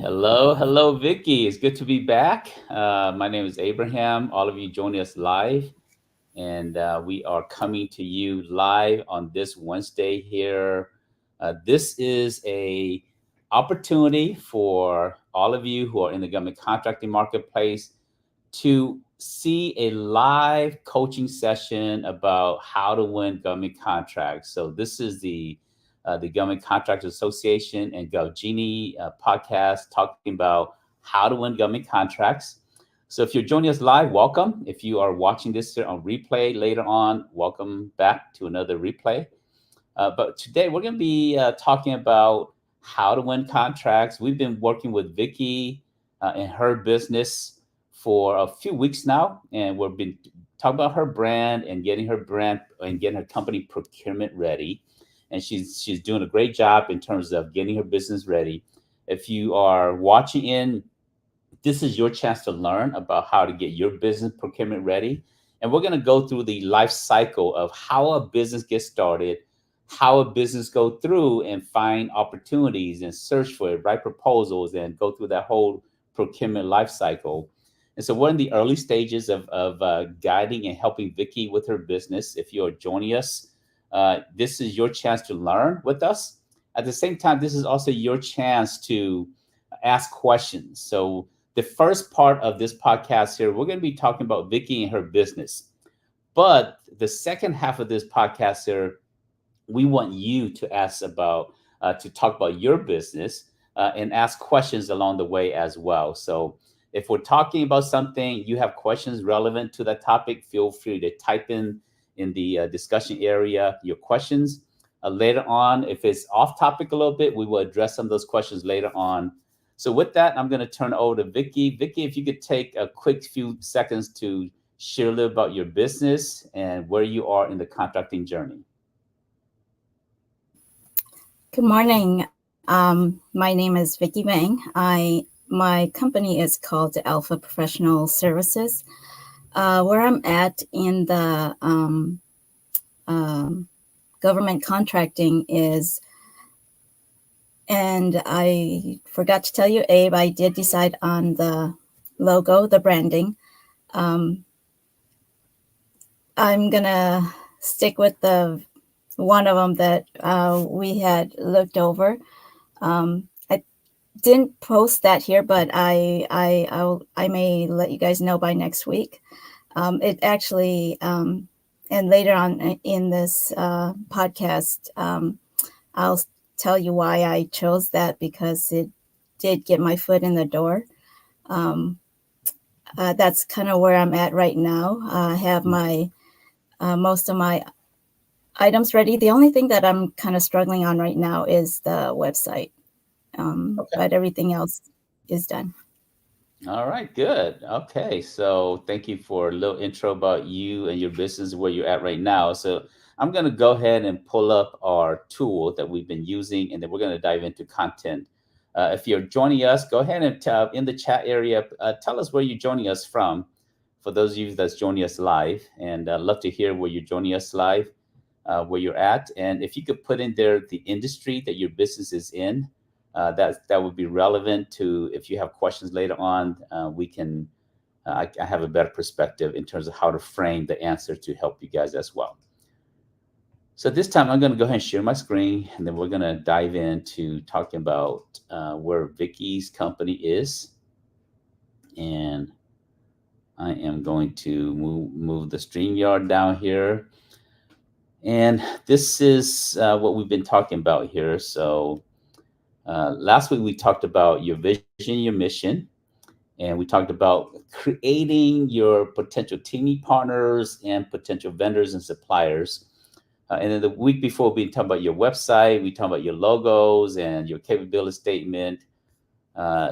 Hello, hello, Vicky. It's good to be back. My name is Abraham. All of you joining us live, and we are coming to you live on this Wednesday here. This is a opportunity for all of you who are in the government contracting marketplace to see a live coaching session about how to win government contracts. So this is the Government Contractors Association and GovGenie podcast talking about how to win government contracts. So if you're joining us live, welcome. If you are watching this on replay later on, welcome back to another replay. But today we're going to be talking about how to win contracts. We've been working with Vicky and her business for a few weeks now, and we've been talking about her brand and getting her brand and getting her company procurement ready. And she's doing a great job in terms of getting her business ready. If you are watching in, this is your chance to learn about how to get your business procurement ready. And we're going to go through the life cycle of how a business gets started, how a business go through and find opportunities and search for it, write proposals, and go through that whole procurement life cycle. And so we're in the early stages of guiding and helping Vicky with her business. If you are joining us, this is your chance to learn with us. At the same time, this is also your chance to ask questions. So the first part of this podcast here, we're going to be talking about Vicky and her business. But the second half of this podcast here, we want you to to talk about your business and ask questions along the way as well. So if we're talking about something, you have questions relevant to that topic, feel free to type in the discussion area your questions. Later on, if it's off topic a little bit, we will address some of those questions later on. So with that, I'm going to turn over to Vicky. Vicky, if you could take a quick few seconds to share a little about your business and where you are in the contracting journey. Good morning. My name is Vicky Vang. My company is called Alpha Professional Services. Where I'm at in the government contracting is, and I forgot to tell you, Abe, I did decide on the logo, the branding. I'm gonna stick with the one of them that we had looked over. I didn't post that here, but I may let you guys know by next week. It actually, and later on in this podcast, I'll tell you why I chose that, because it did get my foot in the door. That's kind of where I'm at right now. I have my most of my items ready. The only thing that I'm kind of struggling on right now is the website, but everything else is done. All right, good. Okay, so thank you for a little intro about you and your business, where you're at right now. So I'm going to go ahead and pull up our tool that we've been using, and then we're going to dive into content. If you're joining us, go ahead and in the chat area, tell us where you're joining us from. For those of you that's joining us live, and I'd love to hear where you're joining us live, where you're at, and if you could put in there the industry that your business is in. That would be relevant to if you have questions later on. We can I have a better perspective in terms of how to frame the answer to help you guys as well. So this time I'm going to go ahead and share my screen, and then we're going to dive into talking about where Vicky's company is. And I am going to move the StreamYard down here. And this is what we've been talking about here. So last week we talked about your vision, your mission, and we talked about creating your potential teaming partners and potential vendors and suppliers. And then the week before, we talked about your website, we talked about your logos and your capability statement.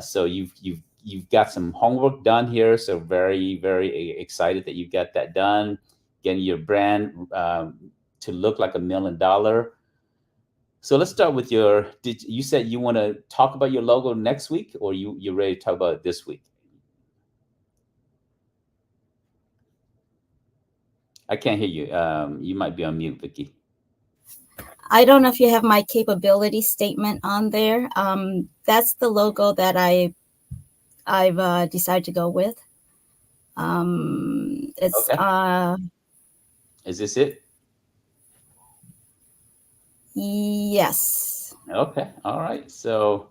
So you've got some homework done here. So very excited that you got that done, getting your brand to look like $1 million. So let's start with you said you want to talk about your logo next week, or you're ready to talk about it this week? I can't hear you. You might be on mute, Vicky. I don't know if you have my capability statement on there. That's the logo that I've decided to go with. It's Okay. Is this it? yes. Okay. All right. So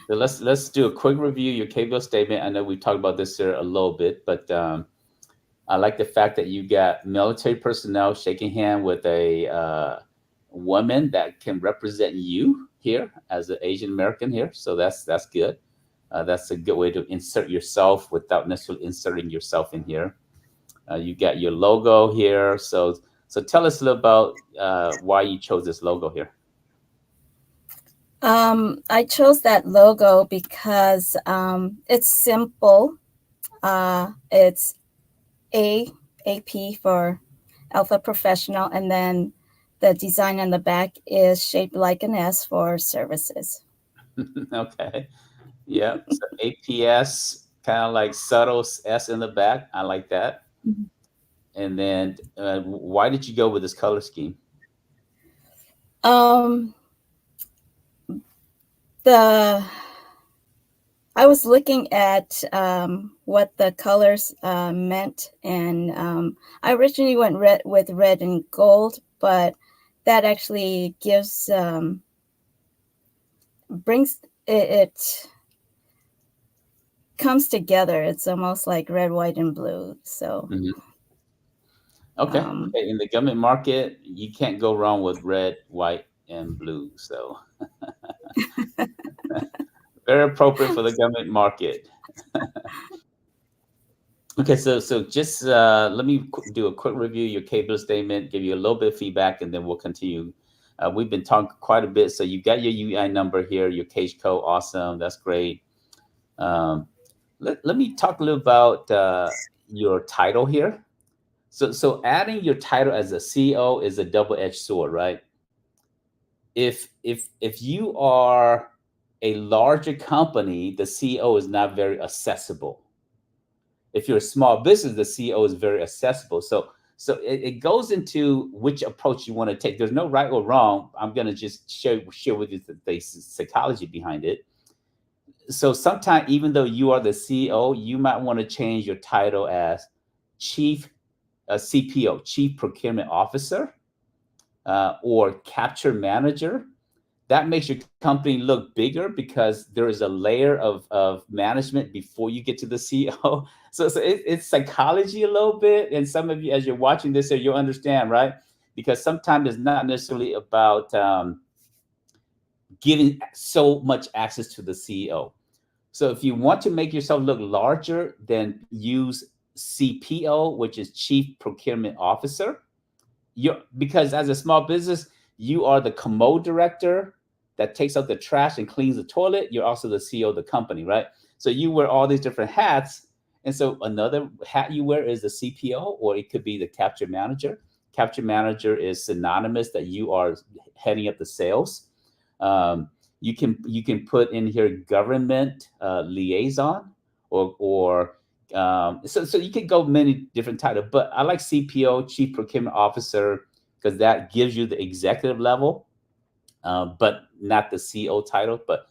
let's do a quick review. Your KBO statement. I know we talked about this here a little bit, but I like the fact that you got military personnel shaking hand with a woman that can represent you here as an Asian American here. So that's good. That's a good way to insert yourself without necessarily inserting yourself in here. You got your logo here. So tell us a little about why you chose this logo here. I chose that logo because it's simple. It's A AP for Alpha Professional, and then the design on the back is shaped like an S for services. Okay. Yep. So APS, kind of like subtle S in the back. I like that. And then why did you go with this color scheme? Um, the I was looking at what the colors meant, and I originally went with red and gold, but that actually gives brings it comes together. It's almost like red, white, and blue. So Mhm. Okay. um, Okay. In the government market, you can't go wrong with red, white, and blue. So very appropriate for the government market. Okay, so just let me do a quick review of your cable statement, give you a little bit of feedback, and then we'll continue. We've been talking quite a bit, so you got your UI number here, your case code, awesome, that's great. Um, let me talk a little about your title here. So adding your title as a CEO is a double-edged sword, right? If you are a larger company, the CEO is not very accessible. If you're a small business, the CEO is very accessible. So it goes into which approach you want to take. There's no right or wrong. I'm going to just share with you the psychology behind it. So sometimes, even though you are the CEO, you might want to change your title as chief CPO, chief procurement officer, or capture manager. That makes your company look bigger because there is a layer of management before you get to the CEO. So it's psychology a little bit. And some of you, as you're watching this here, you'll understand, right? Because sometimes it's not necessarily about giving so much access to the CEO. So if you want to make yourself look larger, then use CPO, which is Chief Procurement Officer. Because as a small business, you are the commode director that takes out the trash and cleans the toilet. You're also the CEO of the company, right? So you wear all these different hats. And so another hat you wear is the CPO, or it could be the capture manager. Capture manager is synonymous that you are heading up the sales. Um, you can put in here government liaison, or so you could go many different titles, but I like CPO, Chief Procurement Officer, because that gives you the executive level, but not the CEO title. But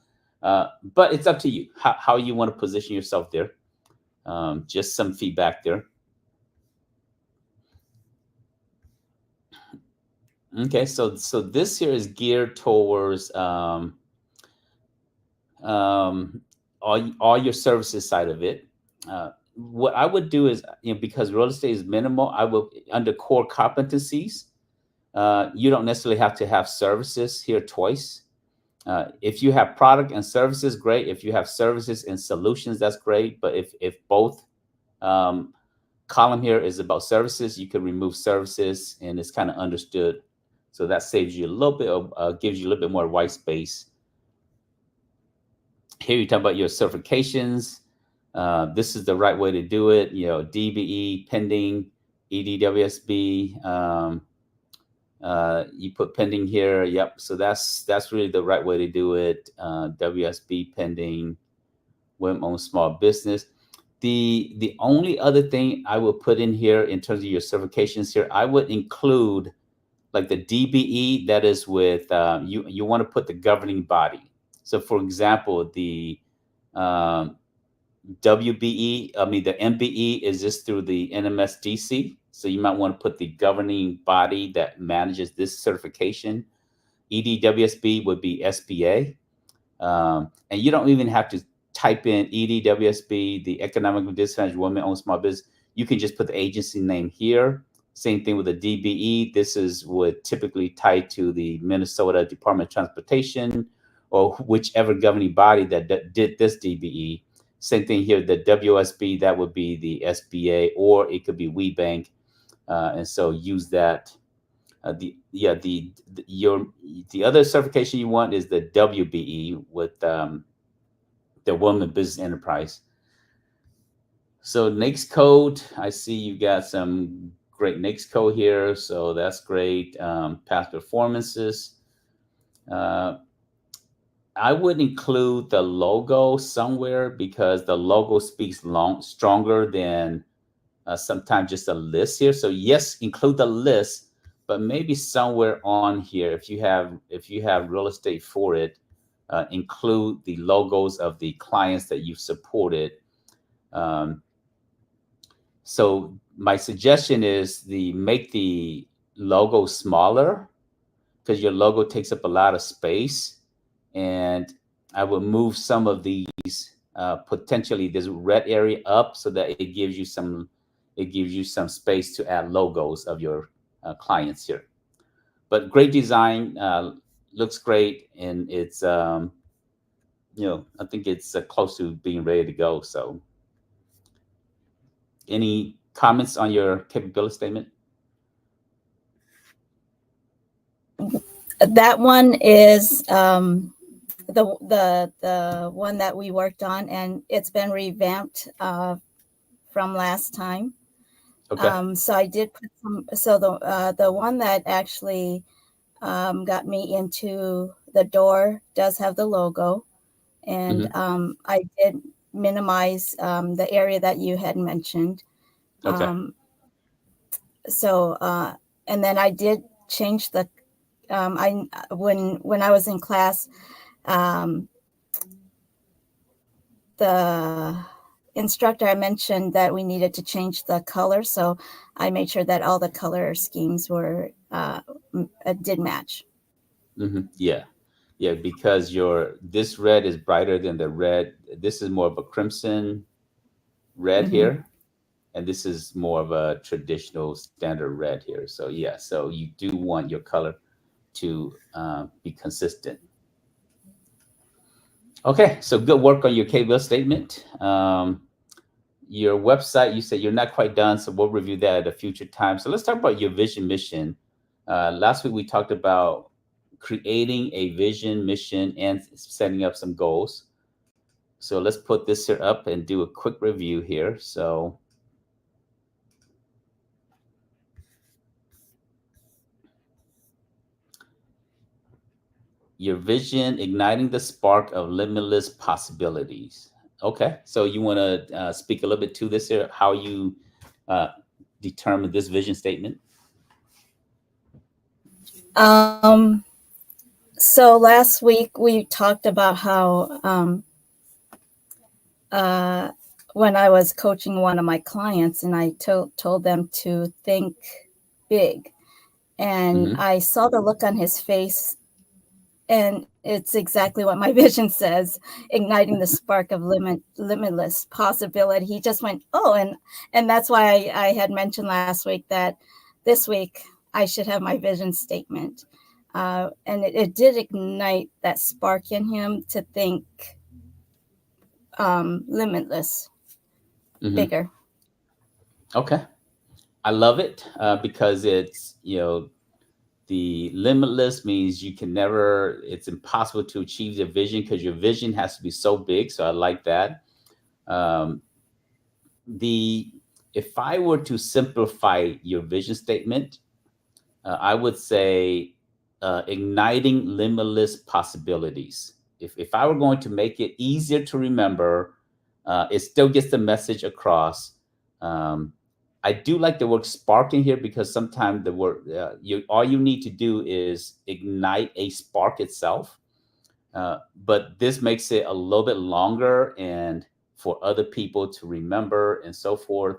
it's up to you how you want to position yourself there. Just some feedback there. Okay, so this here is geared towards um, all your services side of it. What I would do is, because real estate is minimal, I will under core competencies. You don't necessarily have to have services here twice. If you have product and services, great. If you have services and solutions, that's great. But if both um, column here is about services, you can remove services, and it's kind of understood. So that saves you a little bit of, gives you a little bit more white space. Here you talk about your certifications. This is the right way to do it. DBE pending, EDWSB. You put pending here. Yep. So that's really the right way to do it. WSB pending, women owned small business. The only other thing I would put in here in terms of your certifications here, I would include like the DBE, that is with you want to put the governing body. So for example, the um, WBE, I mean the MBE is just through the NMSDC. So you might want to put the governing body that manages this certification. EDWSB would be SBA. And you don't even have to type in EDWSB, the Economically Disadvantaged Women Owned Small Business. You can just put the agency name here. Same thing with the DBE. This is would typically tie to the Minnesota Department of Transportation or whichever governing body that did this DBE. Same thing here, the WSB, that would be the SBA, or it could be WeBank. And so use that. The other certification you want is the WBE with the Women Business Enterprise. So NAICS code, I see you got some great NAICS code here, so that's great. Past performances. I would include the logo somewhere because the logo speaks stronger than sometimes just a list here. So yes, include the list, but maybe somewhere on here, if you have real estate for it, include the logos of the clients that you've supported. Um, so my suggestion is make the logo smaller because your logo takes up a lot of space, and I would move some of these potentially this red area up so that it gives you some space to add logos of your clients here. But great design, looks great, and it's I think it's close to being ready to go. So, any comments on your capability statement? That one is the one that we worked on, and it's been revamped from last time. Okay. So I did put some. So the one that actually got me into the door does have the logo, and I did minimize the area that you had mentioned. Okay. So and then I did change the I when I was in class, the instructor, I mentioned that we needed to change the color, so I made sure that all the color schemes were did match. Yeah, yeah, because this red is brighter than the red. This is more of a crimson red Mm-hmm. here, and this is more of a traditional standard red here. So yeah, so you do want your color to be consistent. Okay, so good work on your KBL statement. Your website, you said you're not quite done, so we'll review that at a future time. So let's talk about your vision mission. Last week we talked about creating a vision, mission, and setting up some goals. So let's put this here up and do a quick review here. So your vision, igniting the spark of limitless possibilities. Okay, so you want to speak a little bit to this here, how you uh, determine this vision statement? So last week we talked about how when I was coaching one of my clients, and I told them to think big, and I saw the look on his face, and it's exactly what my vision says: igniting the spark of limitless possibility. He just went, oh, and that's why I had mentioned last week that this week I should have my vision statement, and it did ignite that spark in him to think limitless, bigger. Okay, I love it because it's the limitless means you can never, it's impossible to achieve your vision because your vision has to be so big. So I like that. Um, the If I were to simplify your vision statement, I would say igniting limitless possibilities. If I were going to make it easier to remember, it still gets the message across. Um, I do like the word spark in here because sometimes the word all you need to do is ignite a spark itself. But this makes it a little bit longer and for other people to remember and so forth.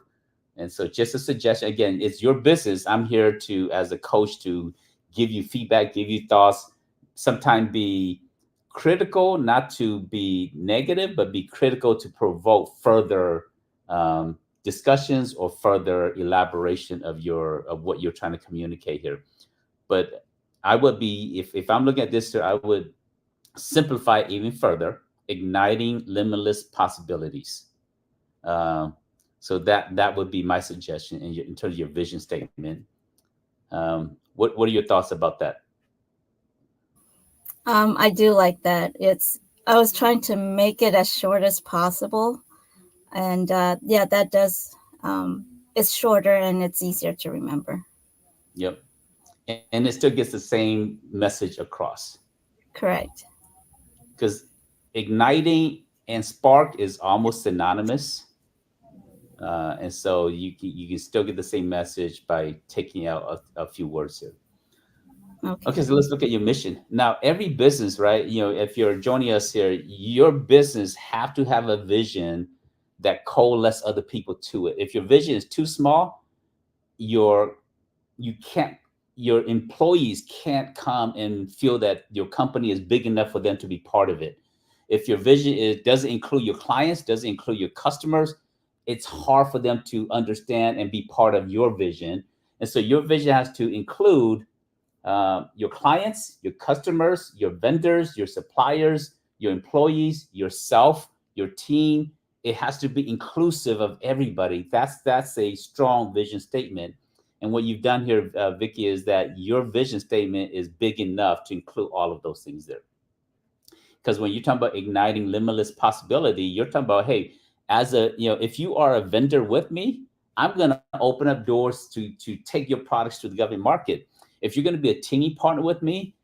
And so, just a suggestion again, it's your business. I'm here to, as a coach, to give you feedback, give you thoughts, sometimes be critical, not to be negative, but be critical to provoke further discussions or further elaboration of what you're trying to communicate here. But I would be, if I'm looking at this, I would simplify even further, igniting limitless possibilities. Um, so that would be my suggestion in terms of your vision statement. What are your thoughts about that? I do like that. I was trying to make it as short as possible, and yeah, that does. It's shorter and it's easier to remember. Yep, and it still gets the same message across Correct. because igniting and spark is almost synonymous. And so you can still get the same message by taking out a few words here. Okay, Okay. so let's look at your mission. Now, every business, right? If you're joining us here, your business have to have a vision that coalesce other people to it. If your vision is too small, your you can't your employees can't come and feel that your company is big enough for them to be part of it. If your vision doesn't include your clients, doesn't include your customers, it's hard for them to understand and be part of your vision. And so your vision has to include your clients, your customers, your vendors, your suppliers, your employees, yourself, your team. It has to be inclusive of everybody. That's a strong vision statement. And what you've done here, Vicky, is that your vision statement is big enough to include all of those things there. Because when you're talking about igniting limitless possibility, you're talking about, hey, if you are a vendor with me, I'm going to open up doors to take your products to the government market. If you're going to be a teeny partner with me,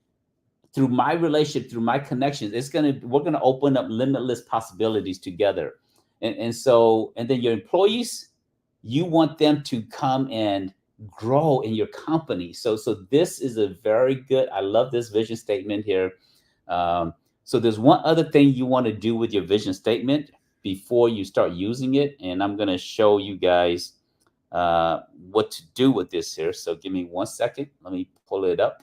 through my relationship, through my connections, we're gonna open up limitless possibilities together. And then your employees, you want them to come and grow in your company. So this is a very good. I love this vision statement here. So there's one other thing you want to do with your vision statement before you start using it, and I'm gonna show you guys what to do with this here. So give me 1 second. Let me pull it up.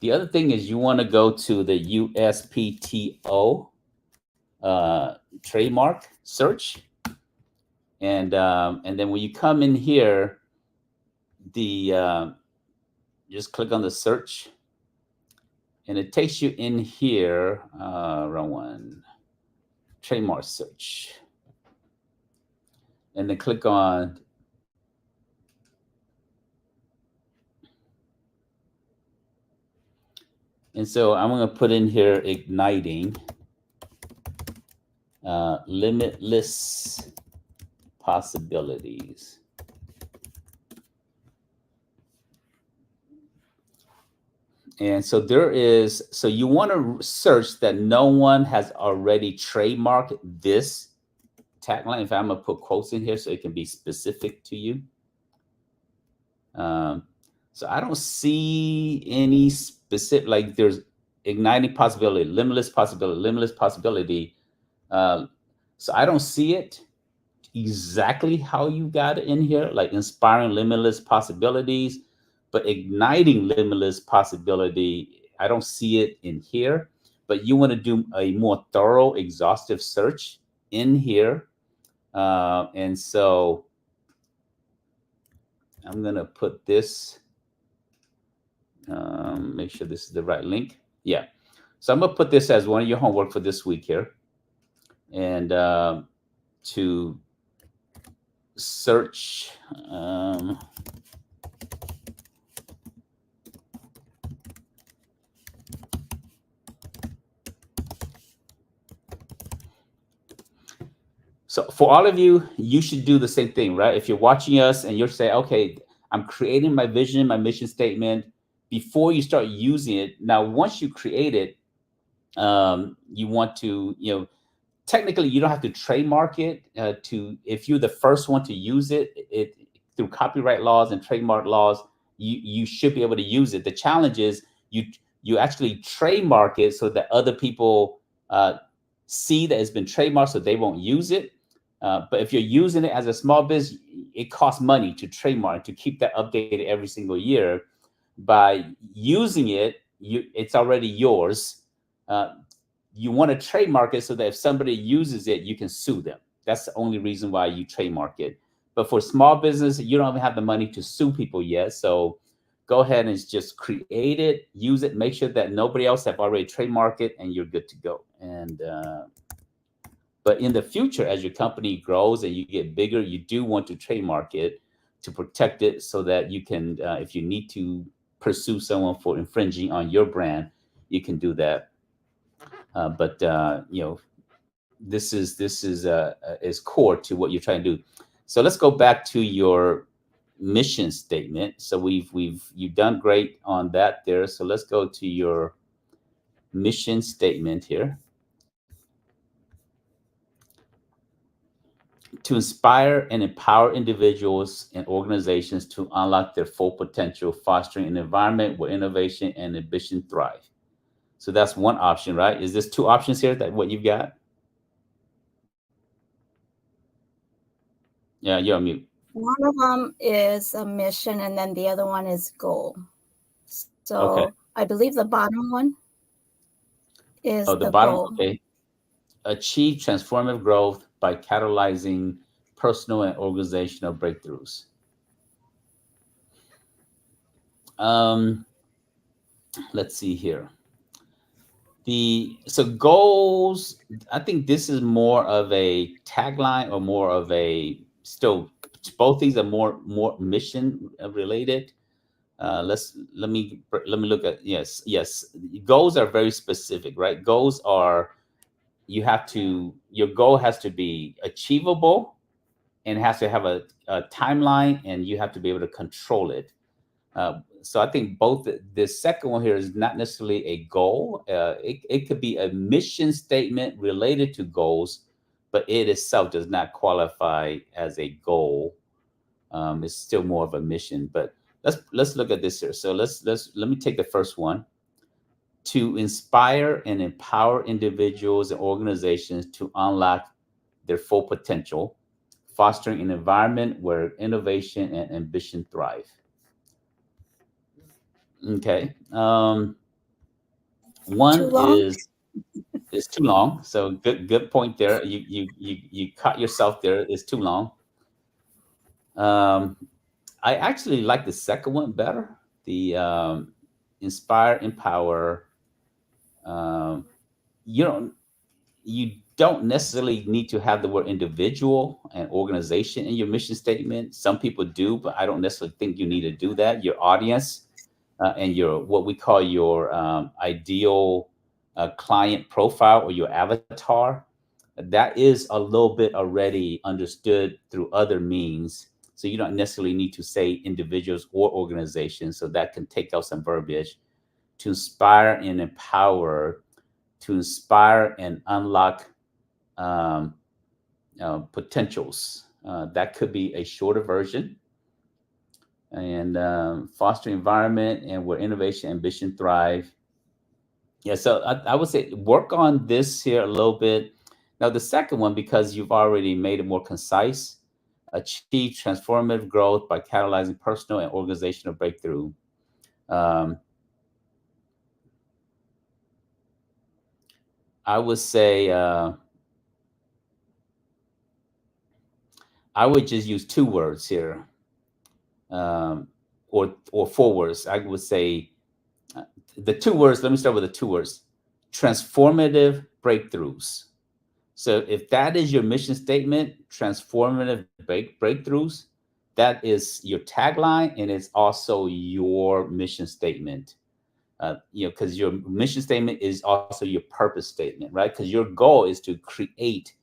The other thing is you want to go to the USPTO trademark search, and then when you come in here, the just click on the search, and it takes you in here. Wrong one. Trademark search, and then click on. And so I'm going to put in here igniting limitless possibilities. And so so you want to search that no one has already trademarked this tagline. In fact, I'm going to put quotes in here so it can be specific to you. So I don't see any specific, like there's igniting possibility, limitless possibility, limitless possibility. So I don't see it exactly how you got it in here, like inspiring limitless possibilities, but igniting limitless possibility, I don't see it in here. But you want to do a more thorough, exhaustive search in here. And so I'm going to put this, make sure this is the right link. Yeah. So I'm going to put this as one of your homework for this week here. And to search so for all of you, you should do the same thing, right? If you're watching us and you're saying, okay, I'm creating my vision, my mission statement, before you start using it. Now, once you create it, you want to, technically you don't have to trademark it to if you're the first one to use it. It through copyright laws and trademark laws, you should be able to use it. The challenge is you actually trademark it so that other people see that it's been trademarked, so they won't use it. But if you're using it as a small business, it costs money to trademark, to keep that updated every single year. By using it, it's already yours. Uh, you want to trademark it so that if somebody uses it, you can sue them. That's the only reason why you trademark it. But for small business, you don't even have the money to sue people yet. So go ahead and just create it, use it, make sure that nobody else have already trademarked it, and you're good to go. And but in the future, as your company grows and you get bigger, you do want to trademark it to protect it so that you can, if you need to pursue someone for infringing on your brand, you can do that. But this is core to what you're trying to do. So let's go back to your mission statement. So you've done great on that there. So let's go to your mission statement here. To inspire and empower individuals and organizations to unlock their full potential, fostering an environment where innovation and ambition thrive. So that's one option, right? Is this two options here that what you've got? Yeah, you're on mute. One of them is a mission, and then the other one is goal. So Okay. I believe the bottom one is Oh, the the bottom. goal. Okay. Achieve transformative growth by catalyzing personal and organizational breakthroughs. Um, let's see here. So goals, I think this is more of a tagline or more of a still, both these are more mission related. Let me look at, yes, goals are very specific, right? Goals are, your goal has to be achievable and has to have a timeline, and you have to be able to control it. So I think both the second one here is not necessarily a goal. It could be a mission statement related to goals, but it itself does not qualify as a goal. It's still more of a mission. But let's look at this here. So let me take the first one. To inspire and empower individuals and organizations to unlock their full potential, fostering an environment where innovation and ambition thrive. Okay. Too One long? is too long. So good point there. You caught yourself there. It's too long. Um, I actually like the second one better. The inspire, empower. Um, you don't you don't necessarily need to have the word individual and organization in your mission statement. Some people do, but I don't necessarily think you need to do that. Your audience and your what we call your ideal client profile or your avatar, that is a little bit already understood through other means. So you don't necessarily need to say individuals or organizations. So that can take out some verbiage. To inspire and empower, to inspire and unlock um, potentials. That could be a shorter version. And foster environment and where innovation and ambition thrive. Yeah, so I would say work on this here a little bit. Now, the second one, because you've already made it more concise, achieve transformative growth by catalyzing personal and organizational breakthrough. Um, I would say I would just use two words here, or four words. I would say the two words. Let me start with the two words: transformative breakthroughs. So if that is your mission statement, transformative breakthroughs, that is your tagline, and it's also your mission statement. Because your mission statement is also your purpose statement, right? Because your goal is to create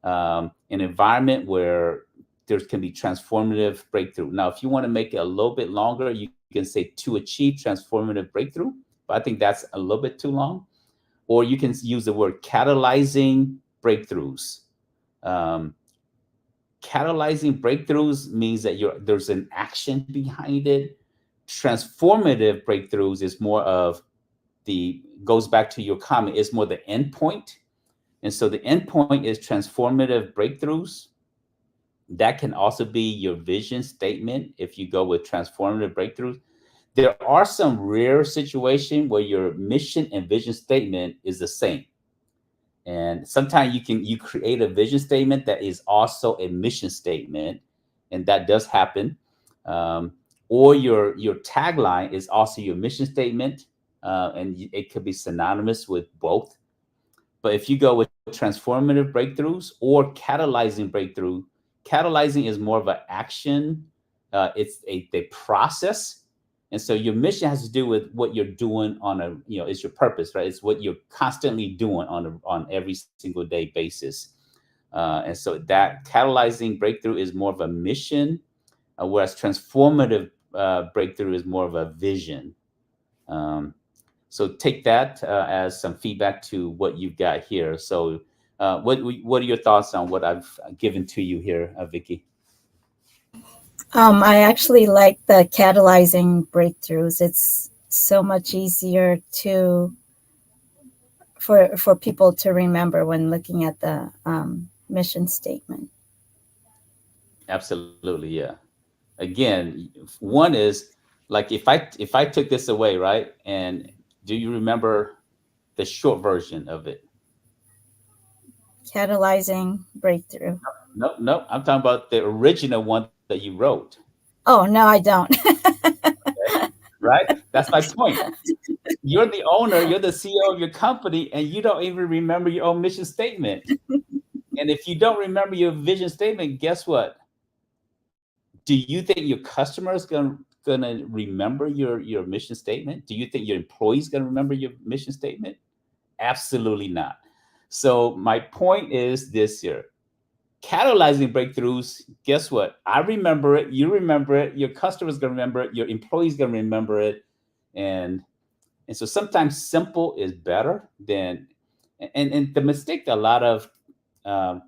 an environment where there can be transformative breakthrough. Now, if you want to make it a little bit longer, you can say to achieve transformative breakthrough, but I think that's a little bit too long. Or you can use the word catalyzing breakthroughs. Um, Catalyzing breakthroughs means that there's an action behind it. Transformative breakthroughs is more of the goes back to your comment. It's more the end point, and so the end point is transformative breakthroughs. That can also be your vision statement if you go with transformative breakthroughs. There are some rare situations where your mission and vision statement is the same. And sometimes you create a vision statement that is also a mission statement, and that does happen. Um, or your tagline is also your mission statement, and it could be synonymous with both. But if you go with transformative breakthroughs or catalyzing breakthrough, catalyzing is more of an action. It's a process, and so your mission has to do with what you're doing on a it's your purpose, right? It's what you're constantly doing on every single day basis. And so that catalyzing breakthrough is more of a mission, whereas transformative breakthrough is more of a vision. Um, so take that as some feedback to what you've got here. So, what are your thoughts on what I've given to you here, Vicky? I actually like the catalyzing breakthroughs. It's so much easier to for people to remember when looking at the mission statement. Absolutely, yeah. Again, one is like if I took this away, right? And do you remember the short version of it? Catalyzing breakthrough. No, no. I'm talking about the original one that you wrote. Oh no, I don't. Okay, right? That's my point. You're the owner, you're the CEO of your company, and you don't even remember your own mission statement. And if you don't remember your vision statement, guess what? Do you think your customers gonna remember your mission statement? Do you think your employees gonna remember your mission statement? Absolutely not. So my point is this here. Catalyzing breakthroughs, guess what? I remember it, you remember it, your customers gonna remember it, your employees gonna remember it, and and so sometimes simple is better than and the mistake that a lot of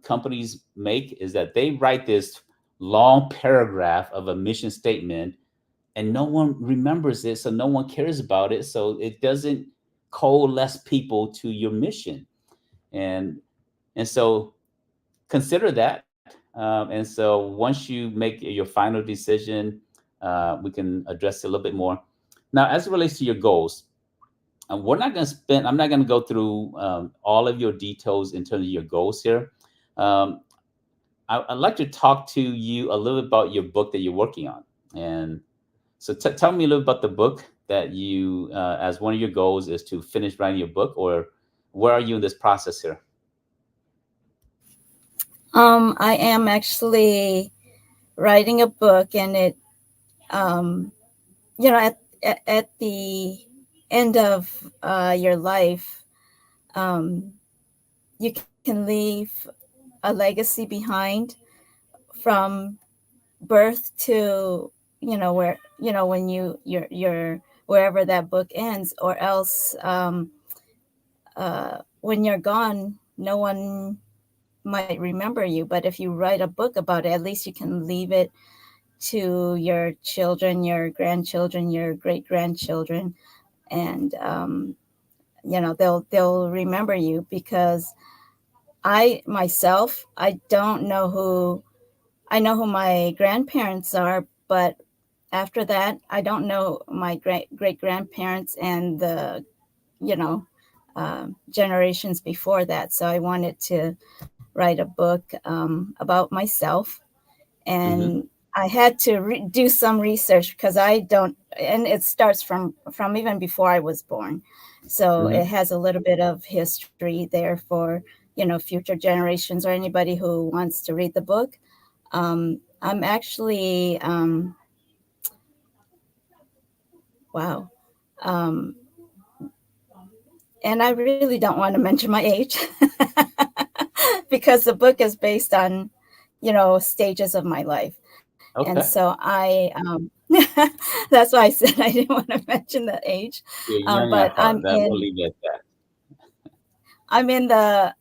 companies make is that they write this long paragraph of a mission statement and no one remembers it, so no one cares about it, so it doesn't coalesce people to your mission. And and so consider that. And so once you make your final decision, we can address it a little bit more. Now, as it relates to your goals, we're not going to spend, I'm not going to go through all of your details in terms of your goals here. Um, I'd like to talk to you a little bit about your book that you're working on. And so tell me a little about the book that you, as one of your goals is to finish writing your book, or where are you in this process here? I am actually writing a book, and it, um, at the end of your life, um, you can leave a legacy behind from birth to where when you're wherever that book ends, or else when you're gone, no one might remember you. But if you write a book about it, at least you can leave it to your children, your grandchildren, your great grandchildren, and they'll remember you. Because I myself, I know who my grandparents are, but after that, I don't know my great grandparents and the you know generations before that. So I wanted to write a book about myself, Mm-hmm. and I had to do some research, because I don't, and it starts from even before I was born. So it Mm-hmm. has a little bit of history there for future generations, or anybody who wants to read the book. I'm actually wow. Um, and I really don't want to mention my age because the book is based on, stages of my life. And Okay. so that's why I said I didn't want to mention the age. You're young But at heart. That we'll leave it at that. I'm in the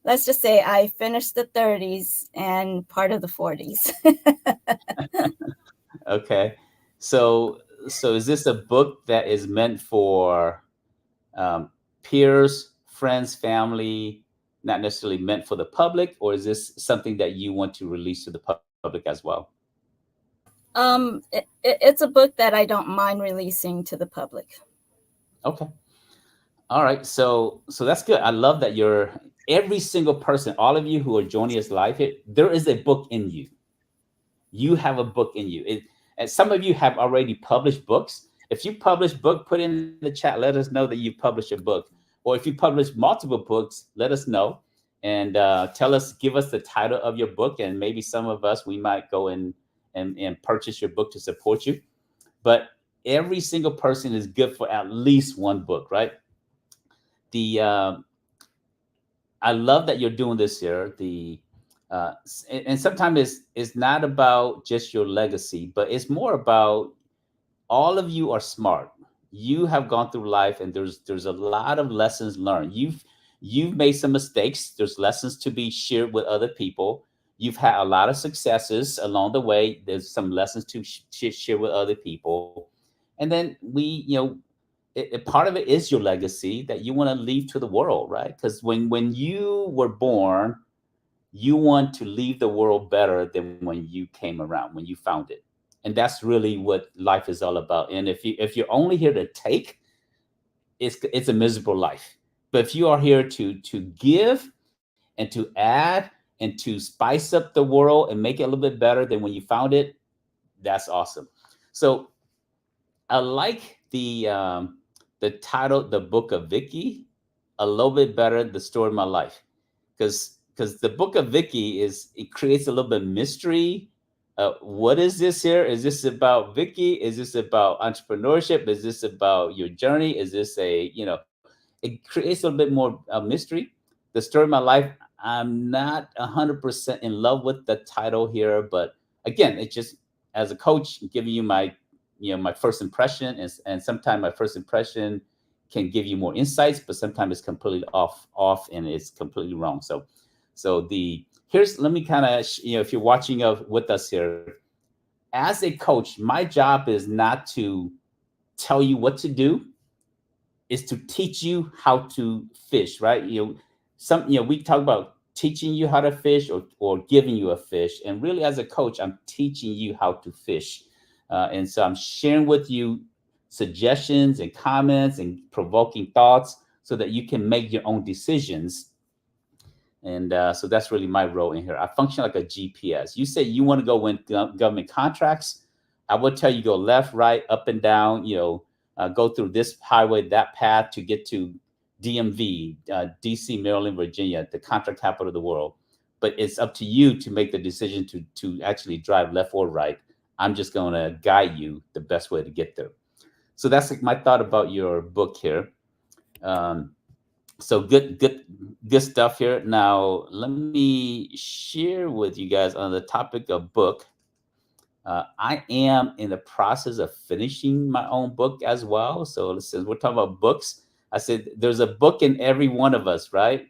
let's just say I finished the 30s and part of the 40s. Okay. So is this a book that is meant for um, peers, friends, family, not necessarily meant for the public, or is this something that you want to release to the public as well? It's a book that I don't mind releasing to the public. Okay. All right. So that's good. I love that you're every single person, all of you who are joining us live here, there is a book in you. You have a book in you. And some of you have already published books. If you publish book, put in the chat. Let us know that you published a book. Or if you publish multiple books, let us know and tell us, give us the title of your book, and maybe some of us we might go and purchase your book to support you. But every single person is good for at least one book, right? The I love that you're doing this here. And sometimes it's not about just your legacy, but it's more about all of you are smart. You have gone through life, and there's a lot of lessons learned. You've made some mistakes. There's lessons to be shared with other people. You've had a lot of successes along the way. There's some lessons to share with other people, and then part of it is your legacy that you want to leave to the world, right? Because when you were born, you want to leave the world better than when you came around, when you found it. And that's really what life is all about. And if you're only here to take, it's a miserable life. But if you are here to give and to add and to spice up the world and make it a little bit better than when you found it, that's awesome. So I like the title, the Book of Vicky, a little bit better. The story of my life, because the Book of Vicky it creates a little bit of mystery. What is this here? Is this about Vicky? Is this about entrepreneurship? Is this about your journey? Is this it creates a little bit more mystery. The story of my life. I'm not 100% in love with the title here, but again, it's just as a coach giving you my first impression, and sometimes my first impression can give you more insights, but sometimes it's completely off and it's completely wrong. So the here's let me kind of if you're watching with us here, as a coach, my job is not to tell you what to do, is to teach you how to fish, right? We talk about teaching you how to fish, or giving you a fish, and really as a coach, I'm teaching you how to fish. And so I'm sharing with you suggestions and comments and provoking thoughts so that you can make your own decisions. And so that's really my role in here. I function like a GPS. You say you want to go win government contracts. I would tell you go left, right, up and down, go through this highway, that path to get to DMV, DC, Maryland, Virginia, the contract capital of the world. But it's up to you to make the decision to actually drive left or right. I'm just going to guide you the best way to get there. So that's like my thought about your book here. So good stuff here. Now let me share with you guys on the topic of book. I am in the process of finishing my own book as well. So since we're talking about books, I said there's a book in every one of us, right?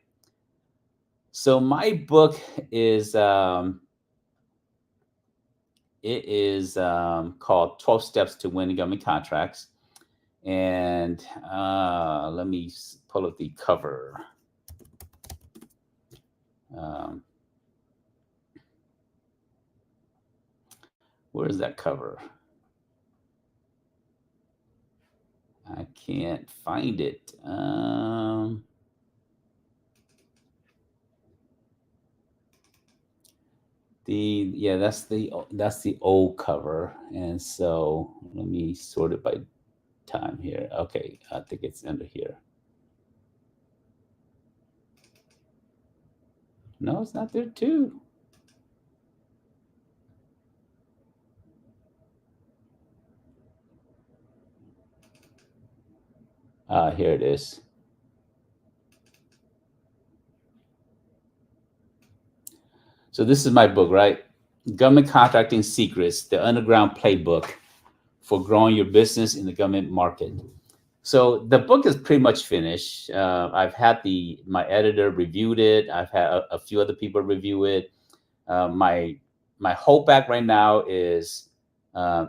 So my book is called 12 Steps to Winning Government Contracts. And let me pull up the cover. Um, where is that cover? I can't find it. That's the old cover, and so let me sort it by time here. Okay, I think it's under here. No, it's not there too. Here it is. So this is my book, right? Government Contracting Secrets, the Underground Playbook for Growing Your Business in the Government Market. So the book is pretty much finished. I've had my editor reviewed it. I've had a few other people review it. My holdback right now is uh,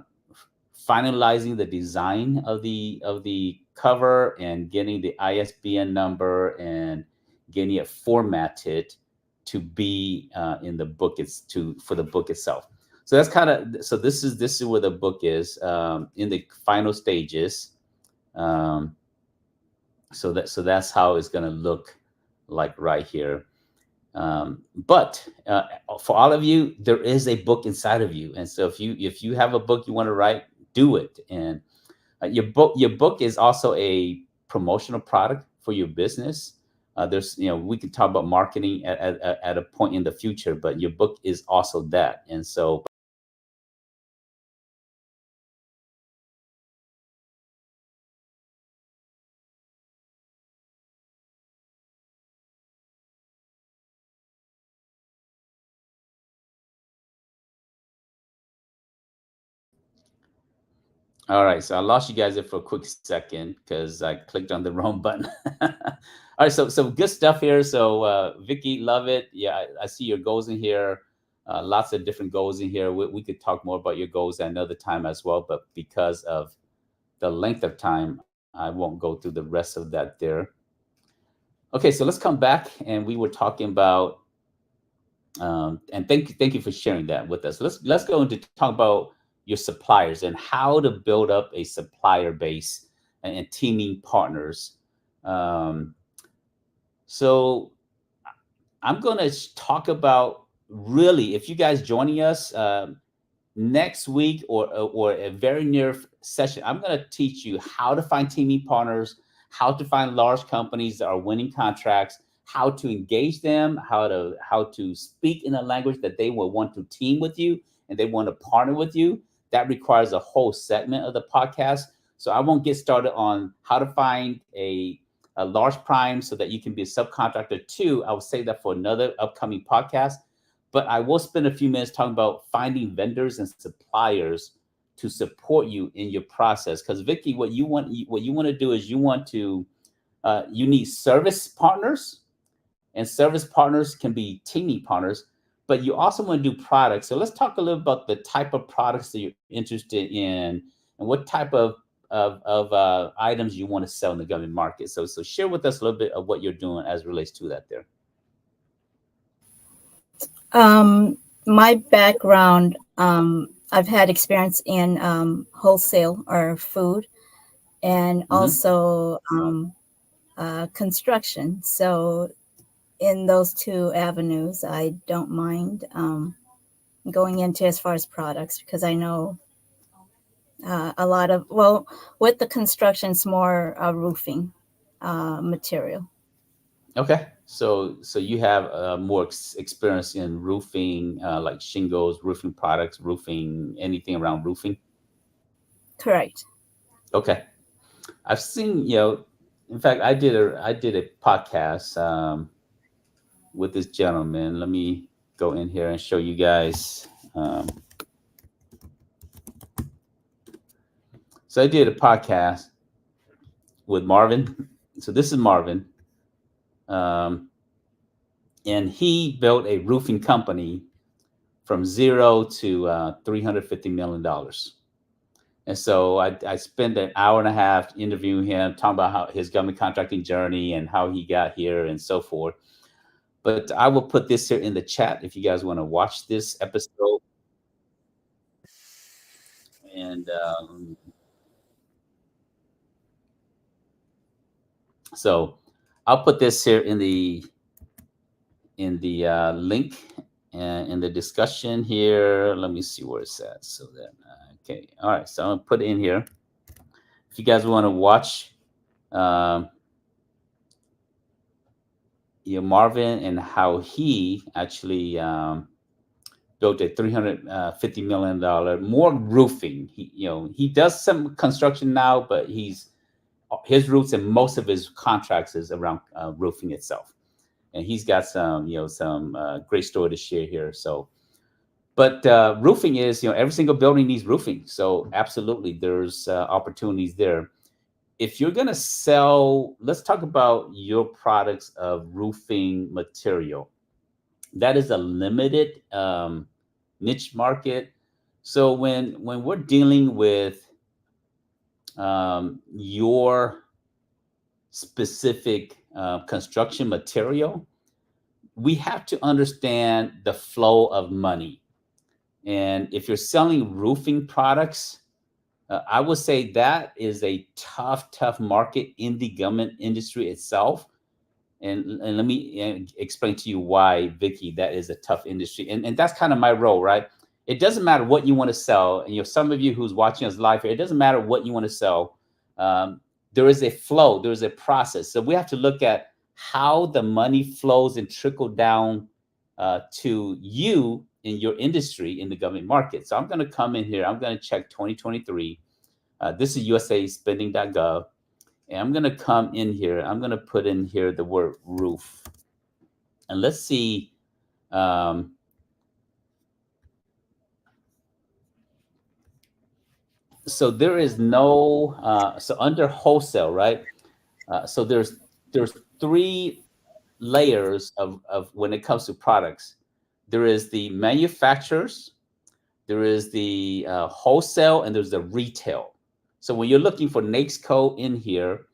finalizing the design of the cover and getting the ISBN number and getting it formatted to be in the book. It's to for the book itself. So that's kind of so. This is where the book is in the final stages. Um, so that's how it's going to look like right here. But for all of you, there is a book inside of you, and so if you have a book you want to write, do it. And your book is also a promotional product for your business. There's we can talk about marketing at a point in the future, but your book is also that. And so all right, so I lost you guys there for a quick second because I clicked on the wrong button. All right, so good stuff here. So Vicky, love it. Yeah, I see your goals in here. Lots of different goals in here. We could talk more about your goals at another time as well, but because of the length of time, I won't go through the rest of that there. Okay, so let's come back, and we were talking about and thank you for sharing that with us. Let's go into talk about your suppliers and how to build up a supplier base and teaming partners. Um, so I'm going to talk about really if you guys joining us. Next week or a very near session, I'm going to teach you how to find teaming partners, how to find large companies that are winning contracts, how to engage them, how to speak in a language that they will want to team with you and they want to partner with you. That requires a whole segment of the podcast. So I won't get started on how to find a large prime so that you can be a subcontractor too. I will save that for another upcoming podcast, but I will spend a few minutes talking about finding vendors and suppliers to support you in your process. Because Vicky, what you want to do is you need service partners, and service partners can be teaming partners, but you also want to do products. So let's talk a little about the type of products that you're interested in and what type of items you want to sell in the government market. So share with us a little bit of what you're doing as it relates to that there. My background, I've had experience in wholesale or food, and Mm-hmm. also construction. So in those two avenues, I don't mind going into as far as products, because I know a lot of, well, with the construction, it's more roofing material. Okay. So you have more experience in roofing, like shingles, roofing products, roofing, anything around roofing. Correct. Okay. I've seen, in fact, I did a podcast with this gentleman. Let me go in here and show you guys. So I did a podcast with Marvin. So this is Marvin, um, and he built a roofing company from zero to $350 million. And so I spent an hour and a half interviewing him, talking about how his government contracting journey and how he got here and so forth. But I will put this here in the chat if you guys want to watch this episode. And so I'll put this here in the link and in the discussion here. Let me see where it's at. So then, okay, all right. So I'm gonna put it in here. If you guys want to watch, um, Marvin and how he actually built a $350 million more roofing. He does some construction now, but his roots and most of his contracts is around roofing itself. And he's got some great story to share here. So, but roofing is every single building needs roofing. So absolutely, there's opportunities there. if you're going to sell, let's talk about your products of roofing material. That is a limited niche market. So when we're dealing with your specific construction material, we have to understand the flow of money. And if you're selling roofing products, I would say that is a tough market in the government industry itself. And let me explain to you why, Vicky, that is a tough industry. And that's kind of my role, right? It doesn't matter what you want to sell. And some of you who's watching us live here, it doesn't matter what you want to sell. There is a flow, there is a process. So we have to look at how the money flows and trickle down to you in your industry in the government market. So I'm going to come in here. I'm going to check 2023. This is USAspending.gov. And I'm going to come in here. I'm going to put in here the word roof. And let's see. So there is no, so under wholesale, right? So there's three layers of when it comes to products. There is the manufacturers, there is the wholesale, and there's the retail. So when you're looking for NAICS code in here,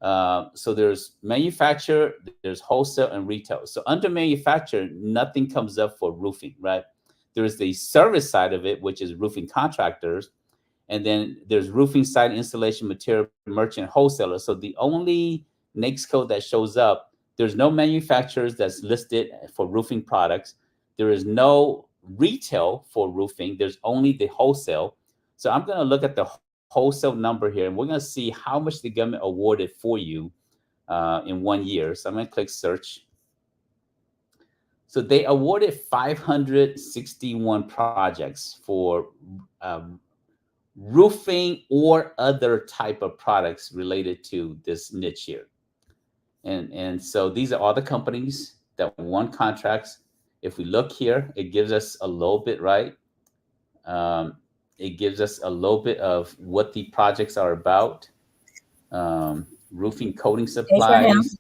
so there's manufacturer, there's wholesale, and retail. So under manufacturer, nothing comes up for roofing, right? There's the service side of it, which is roofing contractors. And then there's roofing site installation material merchant wholesaler. So the only NAICS code that shows up, there's no manufacturers that's listed for roofing products. There is no retail for roofing. There's only the wholesale. So I'm going to look at the wholesale number here, and we're going to see how much the government awarded for you in 1 year. So I'm going to click search. So they awarded 561 projects for roofing or other type of products related to this niche here. And so these are all the companies that won contracts. If we look here, it gives us a little bit, right? It gives us a little bit of what the projects are about. Roofing coating Abraham, supplies.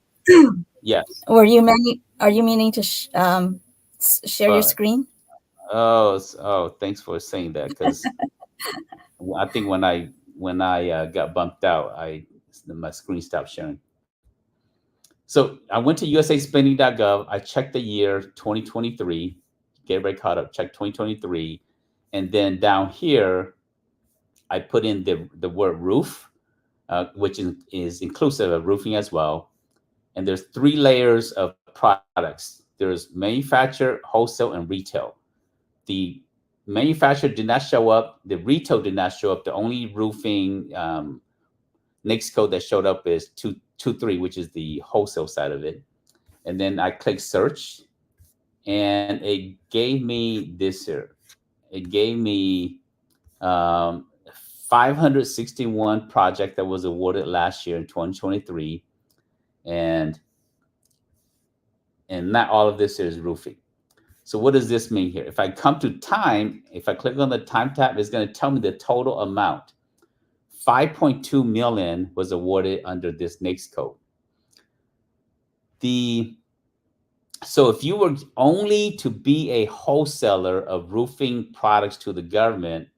Yes. are you meaning to share your Uh, screen? oh, thanks for saying that, because I think when I got bumped out, my screen stopped sharing. So I went to USAspending.gov. I checked the year 2023, get everybody caught up, check 2023. And then down here, I put in the word roof, which is inclusive of roofing as well. And there's three layers of products. There's manufacturer, wholesale, and retail. The manufacturer did not show up. The retail did not show up. The only roofing NAICS code that showed up is 223, which is the wholesale side of it. And then I clicked search, and it gave me this here. It gave me 561 project that was awarded last year in 2023, and not all of this is roofing. So what does this mean here? If I come to time, if I click on the time tab, it's going to tell me the total amount. 5.2 million was awarded under this NAICS code. So if you were only to be a wholesaler of roofing products to the government,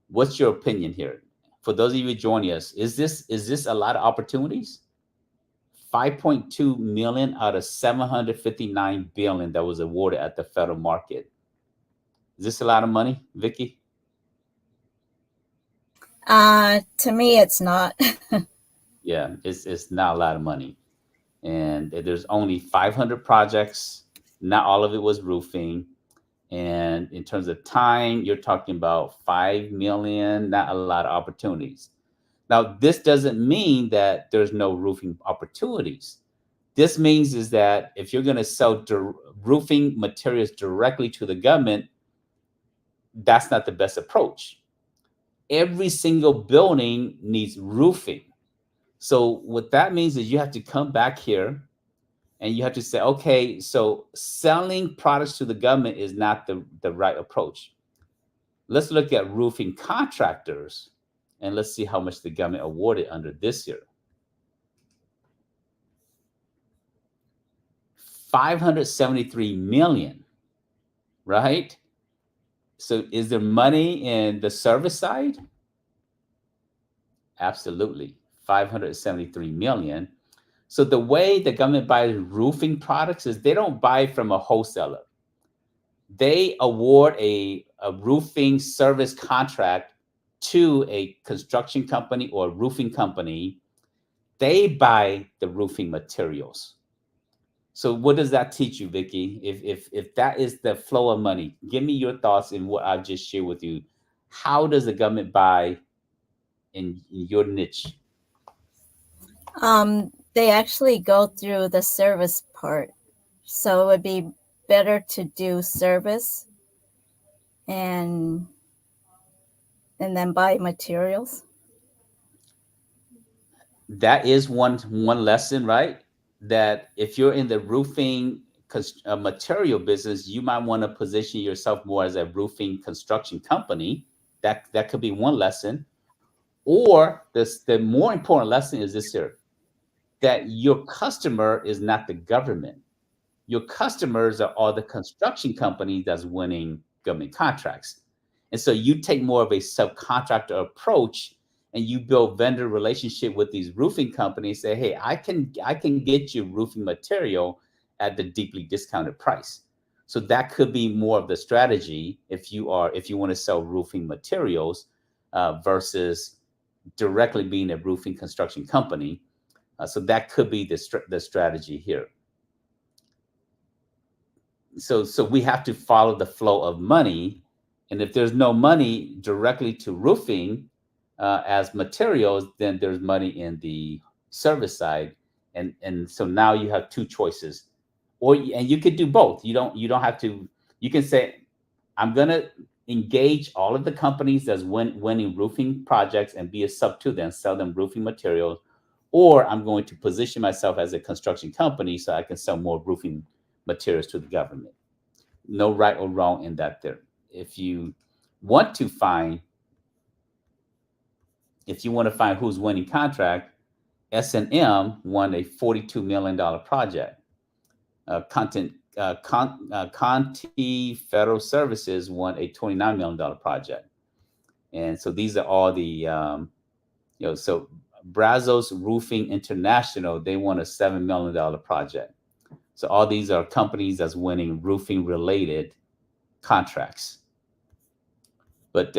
what's your opinion here? For those of you joining us, is this a lot of opportunities? 5.2 million out of 759 billion that was awarded at the federal market. Is this a lot of money, Vicky? To me, it's not. Yeah, it's not a lot of money. And there's only 500 projects. Not all of it was roofing. And in terms of time, you're talking about 5 million, not a lot of opportunities. Now, this doesn't mean that there's no roofing opportunities. This means is that if you're going to sell roofing materials directly to the government, that's not the best approach. Every single building needs roofing. So what that means is you have to come back here and you have to say, okay, so selling products to the government is not the right approach. Let's look at roofing contractors, and let's see how much the government awarded under this year. 573 million, right? So is there money in the service side? Absolutely. 573 million. So the way the government buys roofing products is they don't buy from a wholesaler. They award a roofing service contract to a construction company or a roofing company. They buy the roofing materials. So what does that teach you, Vicky? If that is the flow of money, give me your thoughts in what I've just shared with you. How does the government buy in your niche? They actually go through the service part. So it would be better to do service and and then buy materials. That is one lesson, right? That if you're in the roofing material business, you might want to position yourself more as a roofing construction company. That could be one lesson. Or the more important lesson is this here, that your customer is not the government. Your customers are all the construction company that's winning government contracts. And so you take more of a subcontractor approach and you build vendor relationship with these roofing companies, say, hey, I can get you roofing material at the deeply discounted price. So that could be more of the strategy if you want to sell roofing materials versus directly being a roofing construction company. So that could be the strategy here. So we have to follow the flow of money, and if there's no money directly to roofing as materials, then there's money in the service side, and so now you have two choices, and you could do both. You don't have to. You can say, I'm gonna engage all of the companies that's winning roofing projects and be a sub to them, sell them roofing materials, or I'm going to position myself as a construction company so I can sell more roofing materials to the government. No right or wrong in that there. If you want to find, if you want to find who's winning contract, S&M won a $42 million project. Conti Federal Services won a $29 million project. And so these are all so Brazos Roofing International, they won a $7 million project. So all these are companies that's winning roofing related contracts. But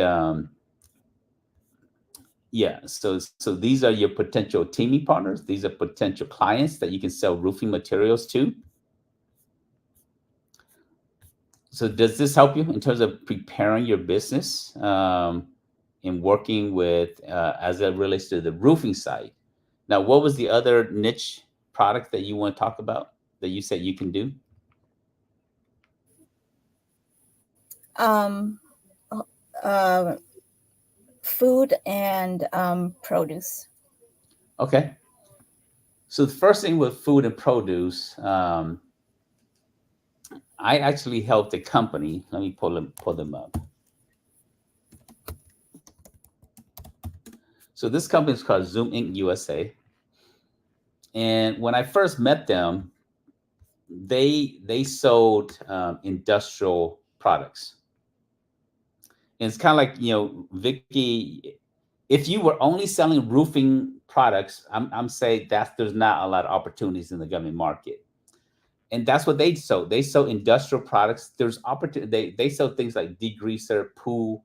yeah, so these are your potential teaming partners. These are potential clients that you can sell roofing materials to. So does this help you in terms of preparing your business in working with as it relates to the roofing side? Now, what was the other niche product that you want to talk about that you said you can do? Um, uh, Food and produce. Okay. So the first thing with food and produce, I actually helped a company. Let me pull them up. So this company is called Zoom Inc. USA. And when I first met them, they sold industrial products. And it's kind of like, Vicky, if you were only selling roofing products, I'm saying that there's not a lot of opportunities in the government market. And that's what they sold. They sold industrial products. There's opportunity. They sell things like degreaser, pool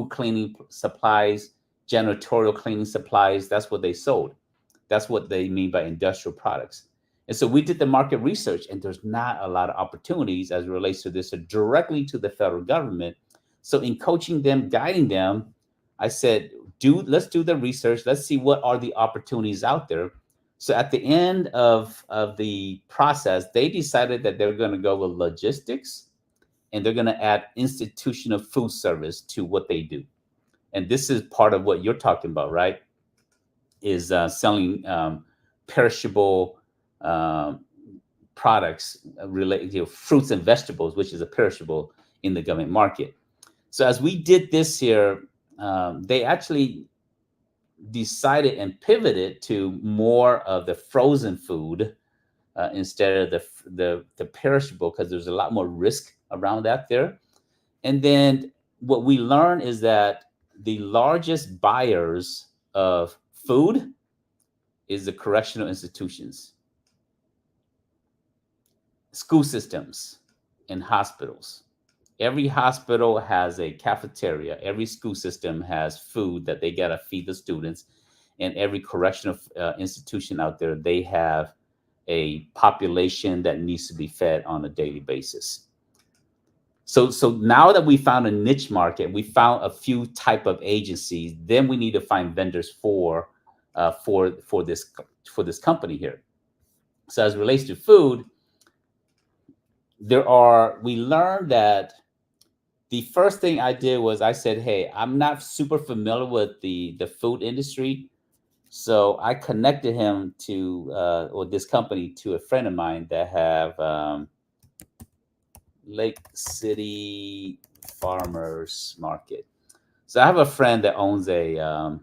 cleaning supplies, janitorial cleaning supplies. That's what they sold. That's what they mean by industrial products. And so we did the market research, and there's not a lot of opportunities as it relates to this directly to the federal government. So in coaching them, guiding them, I said, let's do the research. Let's see what are the opportunities out there. So at the end of the process, they decided that they're going to go with logistics and they're going to add institutional food service to what they do. And this is part of what you're talking about, right? Is selling perishable um, products related to fruits and vegetables, which is a perishable in the government market. So as we did this here, they actually decided and pivoted to more of the frozen food instead of the perishable, because there's a lot more risk around that there. And then what we learn is that the largest buyers of food is the correctional institutions, school systems, and hospitals. Every hospital has a cafeteria. Every school system has food that they gotta feed the students, and every correctional institution out there, they have a population that needs to be fed on a daily basis. So now that we found a niche market, we found a few type of agencies. Then we need to find vendors for this company here. So as it relates to food, we learned that the first thing I did was I said, hey, I'm not super familiar with the food industry. So I connected him to or this company to a friend of mine that have Lake City Farmers Market. So I have a friend that owns the